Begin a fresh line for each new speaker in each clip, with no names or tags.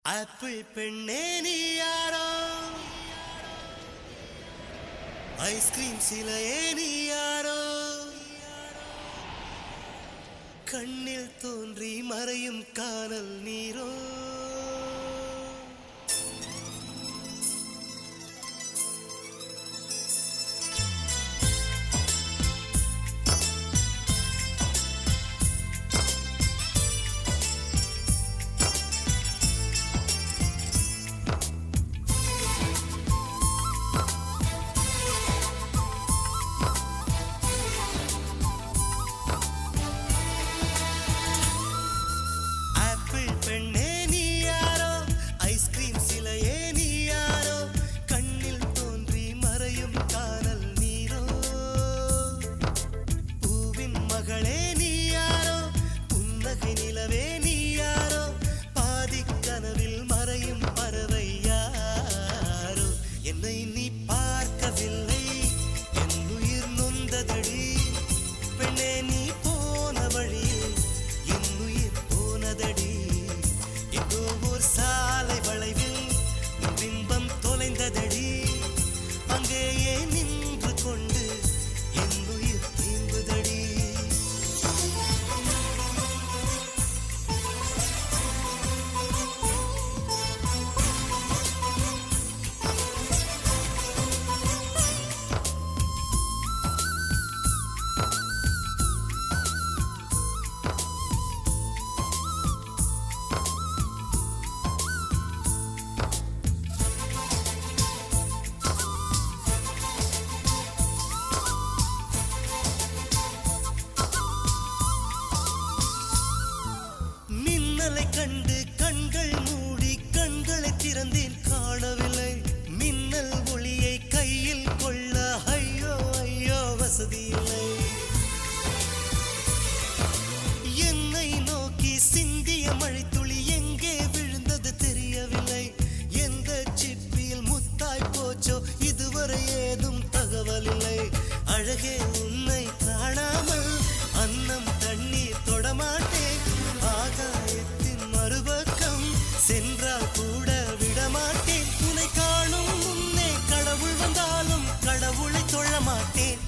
Apple பெண்ணே நீ யாரோ, ஐஸ்கிரீம் சிலையே நீ யாரோ, கண்ணில் தோன்றி மறையும் காணல் நீரோ. பெண்ணே நீ யாரோ, ஐஸ்கிரீம் சிலையே நீ யாரோ, கண்ணில் தோன்றி மறையும் காணல் நீரோ. பூவின் மகளே நீ யாரோ, புன்னகை நிலவே நீ யாரோ, பாதிக் கனவில் மறையும் பறவை யாரோ. என்னை நீ பார்க்கவில்லை, என் உயிர் நொந்ததடி. பெண்ணே நீ போன வழியில் என் உயிர் போனதடி. சாலை வளைவில் பிம்பம் தொலைந்ததடி, அங்கேயே நின்று கொண்டு என் உயிர் தீம்புதடி. கண்டு கண்கள் மூடி கண்களை திறந்தேன், காணவில்லை மின்னல் ஒளியை கையில் கொள்ள. ஐயோ ஐயோ வசதி இல்லை. என்னை நோக்கி சிந்திய மழைத்துளி எங்கே விழுந்தது தெரியவில்லை. எந்த சிப்பியில் முத்தாய் போச்சோ இதுவரை ஏதும் தகவல் இல்லை. அழகே உன்னை காணாமல் அன்னம் தண்ணீர் தொடமாட்டேன். ஆகாயத்தின் மறுபக்கம் சென்றால் கூட விடமாட்டேன். உன்னை காணும் முன்னே கடவுள் வந்தாலும் கடவுளை தொழமாட்டேன்.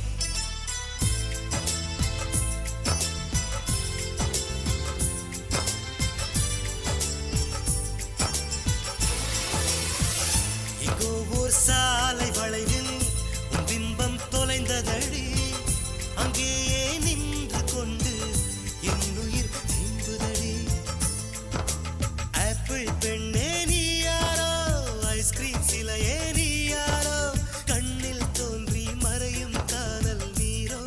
எங்கோ ஓர் சாலை வளைவில் உன் பிம்பம் தொலைந்ததடி, அங்கேயே நின்று கொண்டு என் உயிர் தீம்புதடி. ஆப்பிள் பெண்ணே நீ யாரோ, ஐஸ்கிரீம் சிலையே நீ யாரோ, கண்ணில் தோன்றி மறையும் காணல் நீரோ.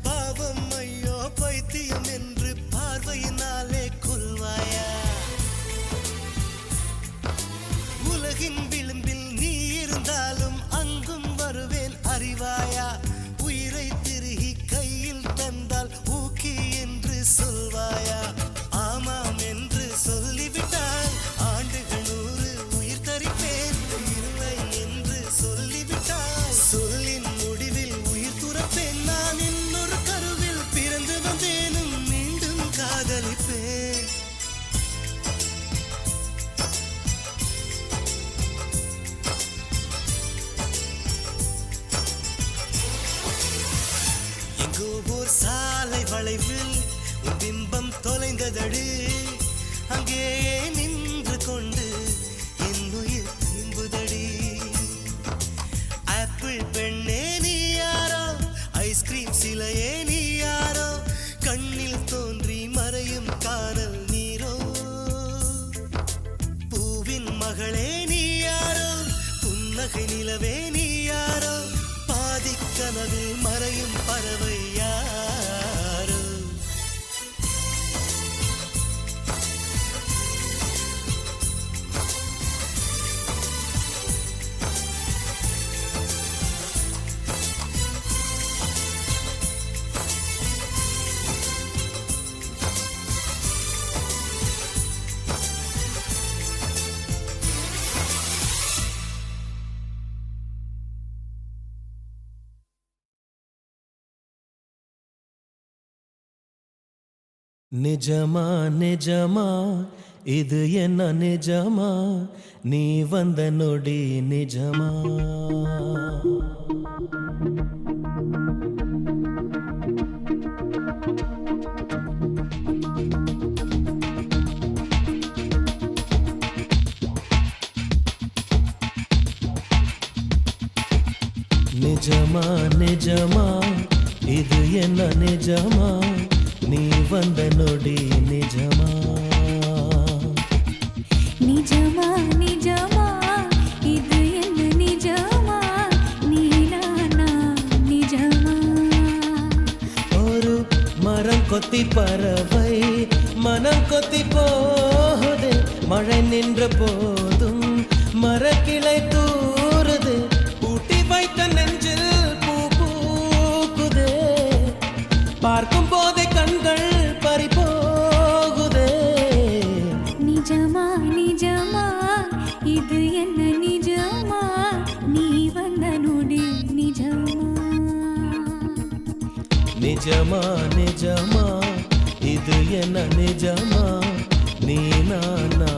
பாவம் ஐயோ பைத்தியம் என்று பார்வையினாலே கொல்வாயா? உலகின் விளிம்பில் நீ இருந்தாலும் அங்கும் வருவேன் அறிவாயா? உயிரை திருகி கையில் தந்தால் ஊக்கி என்று சொல்வாயா? ஆமாம் என்று சொல்லிவிட்டால் ஆண்டுகள் 100 உயிர் தரிப்பேன். இல்லை என்று சொல்லிவிட்டால் சொல்லின் முடிவில் உயிர் துறப்பேன். நான் இன்னொரு கருவில் பிறந்து வந்தேனும் மீண்டும் காதலிப்பேன். எங்கோ ஓர் சாலை வளைவில் உன் பிம்பம் தொலைந்ததடி, அங்கேயே நின்று கொண்டு என் உயிர் தீம்புதடி. ஆப்பிள் பெண்ணே நீ யாரோ, ஐஸ்கிரீம் சிலையே நீ யாரோ, கண்ணில் தோன்றி மறையும் காணல் நீரோ. பூவின் மகளே நீ யாரோ, புன்னகை நிலவே நீ யாரோ, பாதி மதிக்கனவில் மறையும் பறவை யாரோ. நிஜமா நிஜமா இது என்ன நிஜமா, நீ வந்த நொடி நிஜமா. நிஜமா நிஜமா இது என்ன நிஜமா, நீ வந்த நொடி நிஜமா.
நிஜமா நிஜமா இது என்ன நிஜமா, நீ நானா நிஜமா.
ஒரு மரம் கொத்தி பறவை மனம் கொத்தி போகுது, மழை நின்ற போதும் மரக்கிளை தூறுது, பூட்டி வைத்த நெஞ்சில் பூ பூக்குதே, பார்க்கும் போதே கண்கள் பறி போகுதே.
நிஜமா நிஜமா இது என்ன நிஜமா, நீ வந்த நொடி நிஜமா.
நிஜமா நிஜமா இது என்ன நிஜமா, நீ நானா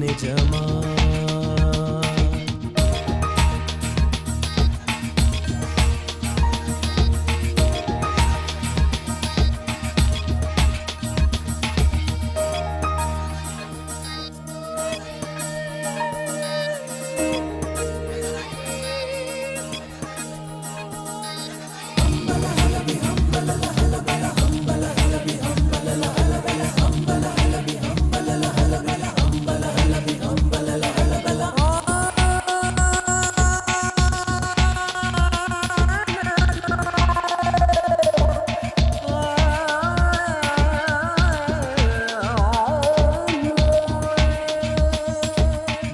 நிஜமா.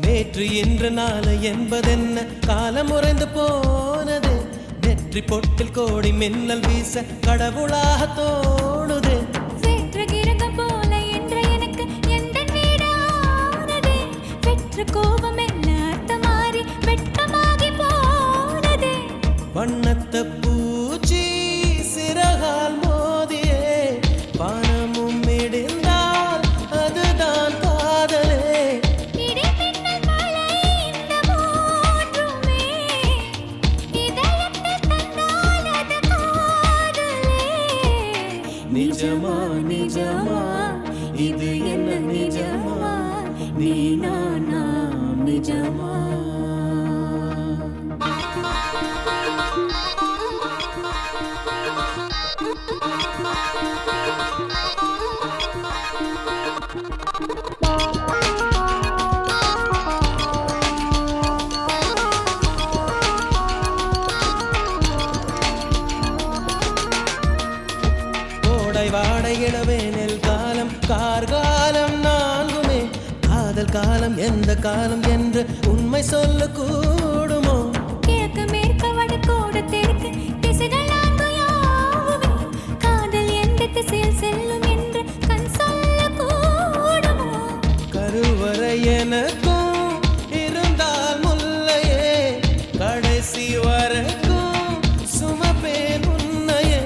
நேற்று இன்று நாளை என்பதென்ன, காலம் உறைந்து போனது, நெற்றி பொட்டில் கோடி மின்னல் வீச கடவுளாக தோணுது.
வெற்று கிரகம் போல என்ற எனக்கு எந்த வீடானதே, பெற்ற கோபம் என்ன அர்த்தமாறி வெட்கமாகி போனதே.
வண்ணத்த பூச்சி சிறகால் மோதியே பணமும் இடிந்தால் அதுதான் காதலே. நிஜமா நிஜமா இது என்ன நிஜமா, நீ நானா நிஜமா. வாடை இளவேனில் காலம் கார்காலம் நான்குமே, காதல் காலம் எந்த காலம் என்று உண்மை சொல்ல கூடுமோ.
கிழக்கு மேற்கு வடக்கோடு தெற்கு திசைகள் நான்கு யாவுமே, காதல் எந்த திசையில் செல்லும் என்று கண் சொல்ல கூடுமோ.
கருவறை எனக்கும் இருந்தால் முல்லையே, கடைசி வரைக்கும் சுமப்பேன் உன்னையே.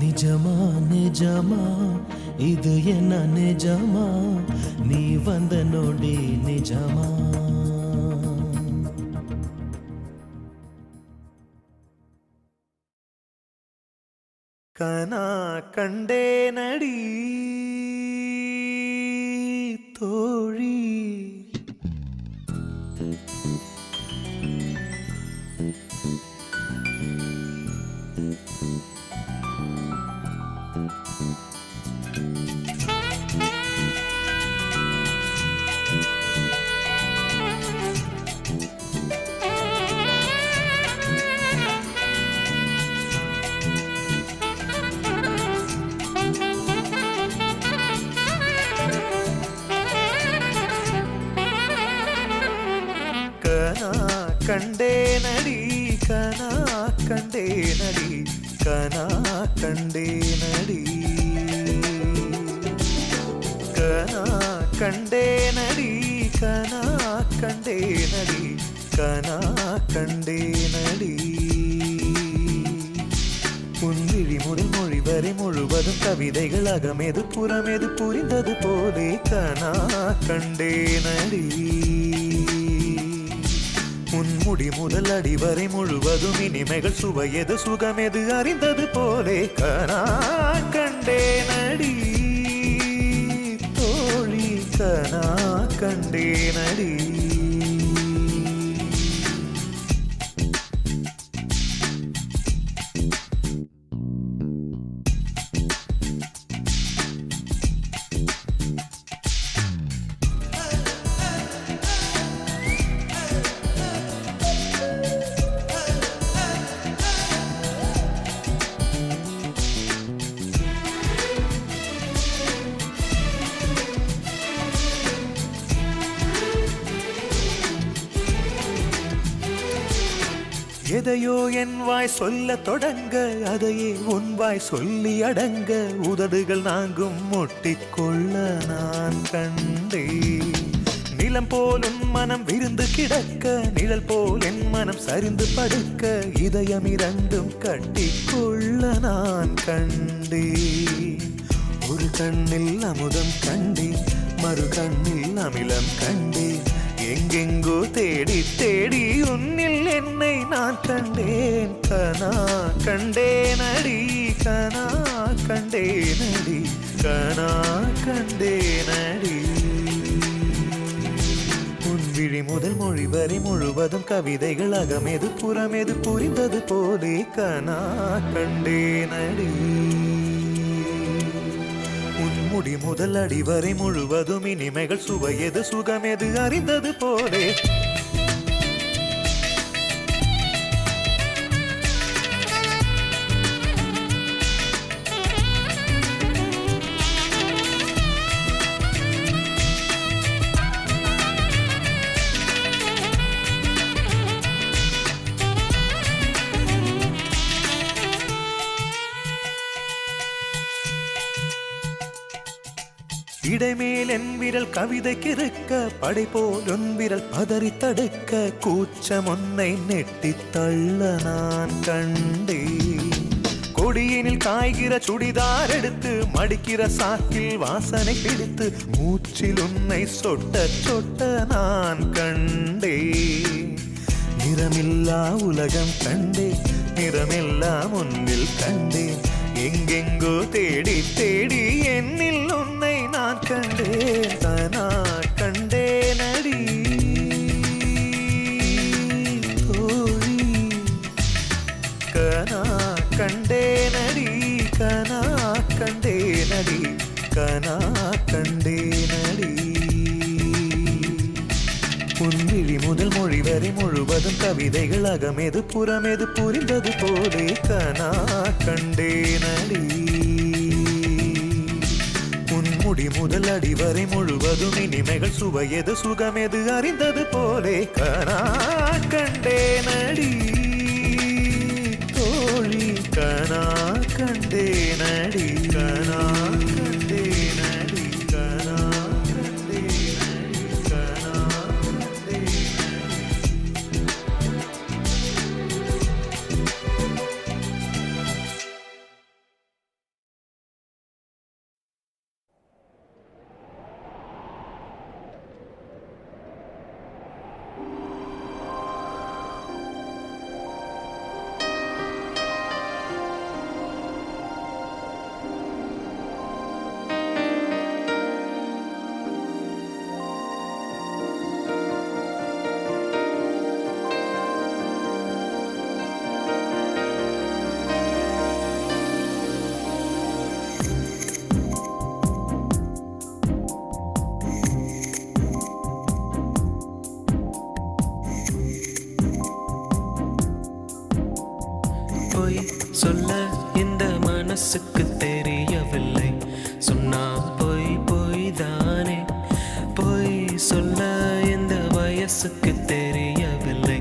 நிஜமா நிஜமா இது என்ன நிஜமா, நீ வந்த நொடி நிஜமா. கனா கண்டே நடி தோழி,
கண்டேனடி கனா கண்டேனடி கனா கண்டேனடி கனா கண்டேனடி கனா கண்டேனடி கனா கண்டேனடி உன் விழி முதல் மொழி வரை முழுவதும் கவிதைகள் அகமெது புறமெது புரிந்தது போலே கனா கண்டேனடி உன் முடி முதல் அடி வரை முழுவதும் இனிமைகள் சுவையது சுகமெது அறிந்தது போலே கனா கண்டேனடி தோழி கனா கண்டேனடி எதையோ என் வாய் சொல்ல தொடங்க அதையே உன் வாய் சொல்லி அடங்க உதடுகள் நாங்கும் முட்டிக்கொள்ள நான் கண்டே நிலம் போல் உன் மனம் விருந்து கிடக்க நிழல் போல் என் மனம் சரிந்து படுக்க இதயம் இரண்டும் கட்டிக்கொள்ள நான் கண்டே ஒரு கண்ணில் அமுதம் கண்டே மறு கண்ணில் அமிலம் கண்டே எங்கெங்கோ தேடி தேடி உன்னில் என்னை நான் கண்டேன் கனா கண்டேனடி கனா கண்டேனடி கனா கண்டேனடி உன் விழி முதல் மொழி வரை முழுவதும் கவிதைகள் அகமெது புறமெது புரிந்தது போலே கனா கண்டேனடி முடி முதல் அடி வரை முழுவதும் இனிமைகள் சுவையது சுகமெது அறிந்தது போலே இடைமேல் என் விரல் கவிதைக்கு இருக்க படை போல் உன் விரல் பதறி தடுக்க கூச்சம் உன்னை நெட்டி தள்ள நான் கண்டே கொடியினில் காய்கிற சுடிதார் எடுத்து மடிக்கிற சாக்கில் வாசனை பிடித்து மூச்சில் உன்னை சொட்ட சொட்ட நான் கண்டே நிறமில்லா உலகம் கண்டே நிறமெல்லாம் உன்னில் கண்டே எங்கெங்கோ தேடி தேடி என்னில் உன்னை நான் கண்டேன் கனா கண்டேனடி தோழி கனா கண்டேனடி கனா கண்டேனடி கனா கண்டேனடி உன் விழி முதல் மொழி வரை முழுவதும் கவிதைகள் அகமெது புறமெது புரிந்தது போலே கனா கண்டேனடி உன் முடி முதல் அடி வரை முழுவதும் இனிமைகள் சுவையது சுகமெது அறிந்தது போலே கனா கண்டேனடி தோழி கனா கண்டேனடி கனா கண்டேனடி கனா கண்டேனடி கனா
சொல்ல இந்த மனசுக்கு தெரியவில்லை. சொன்னா பொய் பொய் தானே, பொய் சொல்ல இந்த வயசுக்கு தெரியவில்லை.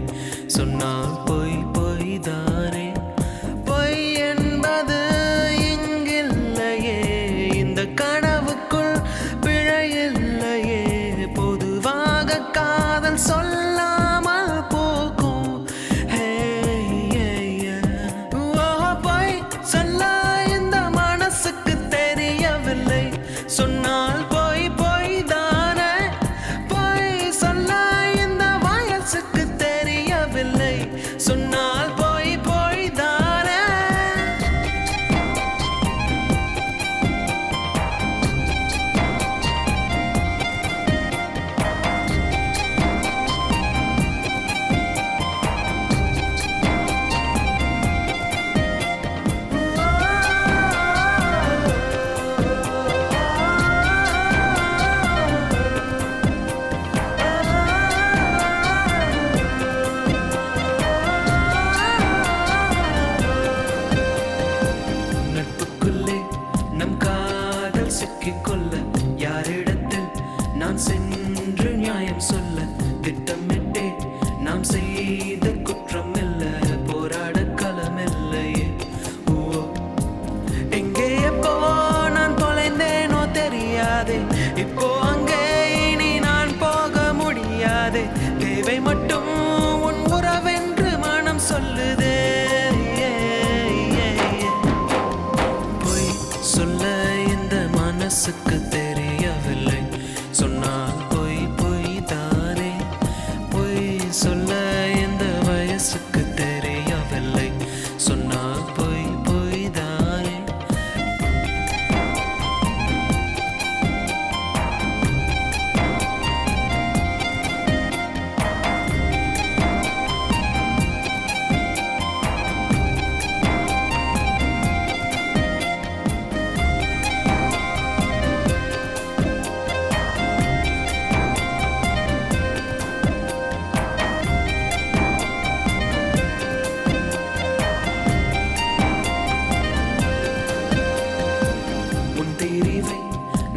சிக்கிக் கொள்ள யாரிடத்தில் நான் சென்று நியாயம் சொல்ல திட்டமிட்டே நாம் செய்த குற்றம் இல்ல போராட களமில்லையே எங்கே எப்போ நான் தொலைந்தேனோ தெரியாதே இப்போ அங்கே இனி நான் போக முடியாதே தேவை மட்டும் உன் உறவென்று மனம் சொல்லுதே பொய் சொல்ல இந்த மனசுக்கு தெரியவில்லை சொன்னால் பொய் பொய் தானே பொய் சொல்ல இந்த வயசுக்கு தெரியவில்லை சொன்னால் பொய் பொய் தானே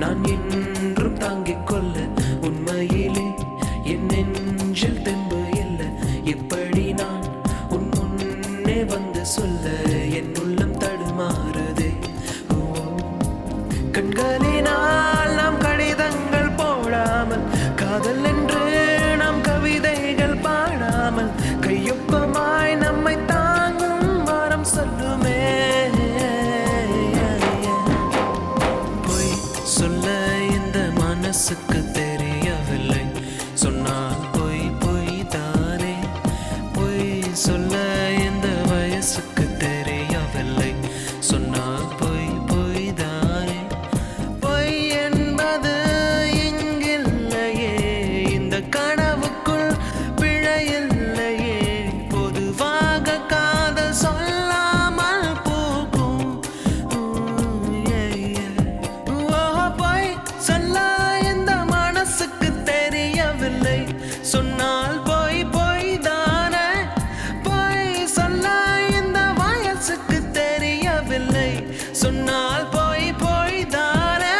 நான் என்றும் தாங்கிக் கொள்ள உண்மையிலே என் நெஞ்சில் தெம்பு இல்லை எப்படி நான் உன் முன்னே வந்து சொல்ல என் உள்ளம் தடுமாறுதே கண்களினால் நாம் கடிதங்கள் போடாமல் காதல் என்று நாம் கவிதைகள் பாடாமல் கையொப்பமாய் நம்மை தாங்கும் வாரம் சொல்லுமே சொல்ல இந்த மனசுக்கு தெரியவில்லை சொன்னால் பொய் பொய் தானே பொய் சொல்ல இந்த வயசுக்கு தெரியவில்லை சொன்னால் பொய் பொய் தானே பொய் என்பது இங்கில்லையே இந்த கனவுக்குள் பிழையில்லையே பொதுவாக காதல் சொல்லாமல் போகும் சொல்ல இந்த மனசுக்கு தெரியவில்லை சொன்னால் பொய் பொய் தானே பொய் சொல்ல இந்த வயசுக்கு தெரியவில்லை சொன்னால் பொய் பொய் தானே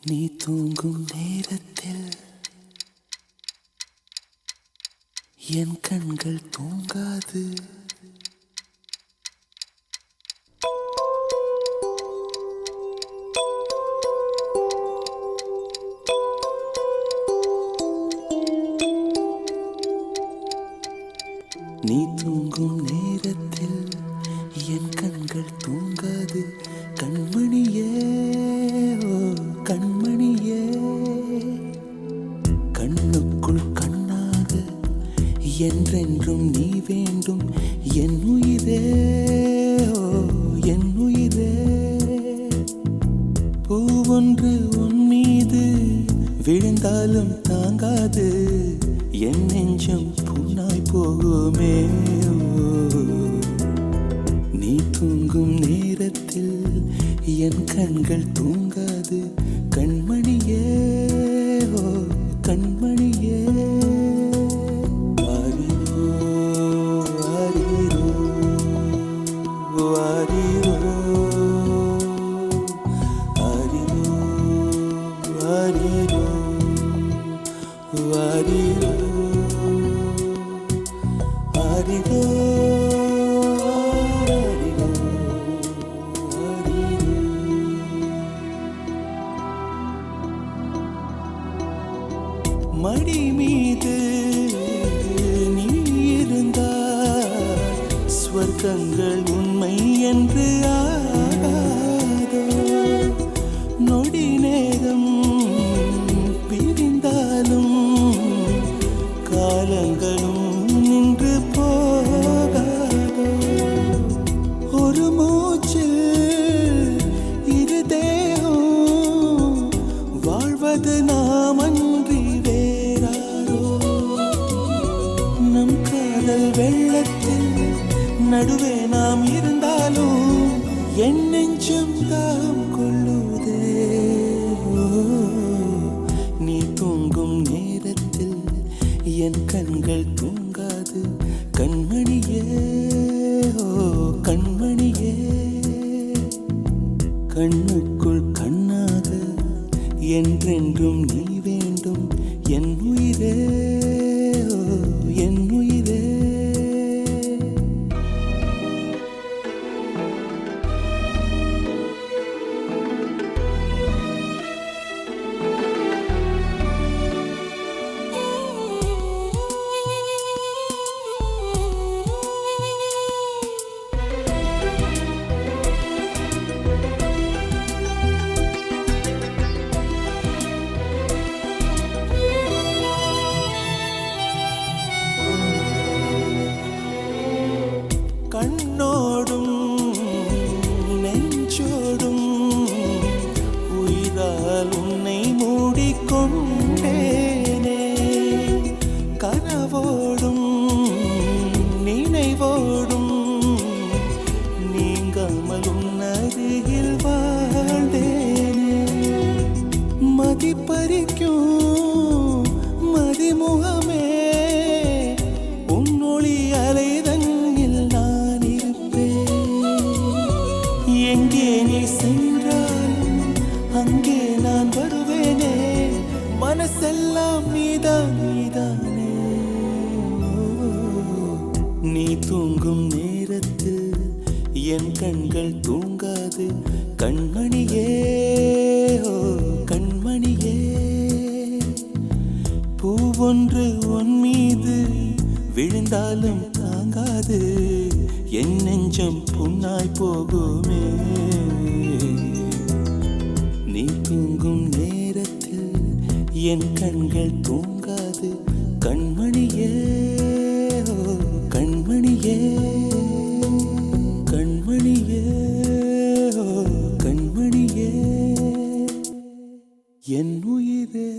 நீ தூங்கும் நேரத்தில் என் கண்கள் தூங்காது நீ தூங்கும் நேரத்தில் என் கண்கள் தூங்காது கண்மணியே ஓ கண்மணியே கண்ணுக்குள் கண்ணாக என்றென்றும் நீ வேண்டும் என் உயிரே ஓ என் உயிரே பூவொன்று உன் மீது விழுந்தாலும் தாங்காது என் நெஞ்சம் புண்ணாய் போகுமே நீ தூங்கும் நேரத்தில் என் கண்கள் தூங்காது கண்மணியே ஓ கண்மணியே ஆரிரோ ஆரிரோ ஆரிரோ ஆரிரோ ஆரிரோ ஆரிரோ ஆரிரோ மடி மீது நீ இருந்தால் ஸ்வர்க்கங்கள் உண்மை என்று ஆகாதோ நொடி நேரம் பிரிந்தாலும் காலங்களும் நின்று போகாதோ ஒரு மூச்சில் நடுவே நாம் இருந்தாலும் என் நெஞ்சம் தாகம் கொள்ளுதே. நீ தூங்கும் நேரத்தில் என் கண்கள் தூங்காது கண்மணியே, ஓ கண்மணியே. கண்ணுக்குள் கண்ணாக என்றென்றும் நீ வேண்டும் என் உயிரே, ஓ என் உயிரே. கண்ணோடும் நெஞ்சோடும் உயிரால் உன்னை மூடிக்கொண்டேனே. கனவோடும் நினைவோடும் நீங்காமல் உன் அருகில் வாழ்ந்தேனே. மதிப்பறிக்கும் மதிமுகமே உன்னொளி அலைதன்னில் நான் இருப்பேன். எங்கே நீ சென்றாலும் அங்கே நான் வருவேனே. மனசெல்லாம் நீதான் நீதானே. நீ தூங்கும் நேரத்தில் என் கண்கள் தூங்காது கண்மணியே, ஓ கண்மணியே. பூவொன்று உன் மீது விழுந்தாலும் தாங்காது என் நெஞ்சம் புண்ணாய் போகுமே. நீ தூங்கும் நேரத்தில் என் கண்கள் தூங்காது கண்மணியே, ஓ கண்மணியே. கண்மணியே, ஓ கண்மணியே என் உயிரே.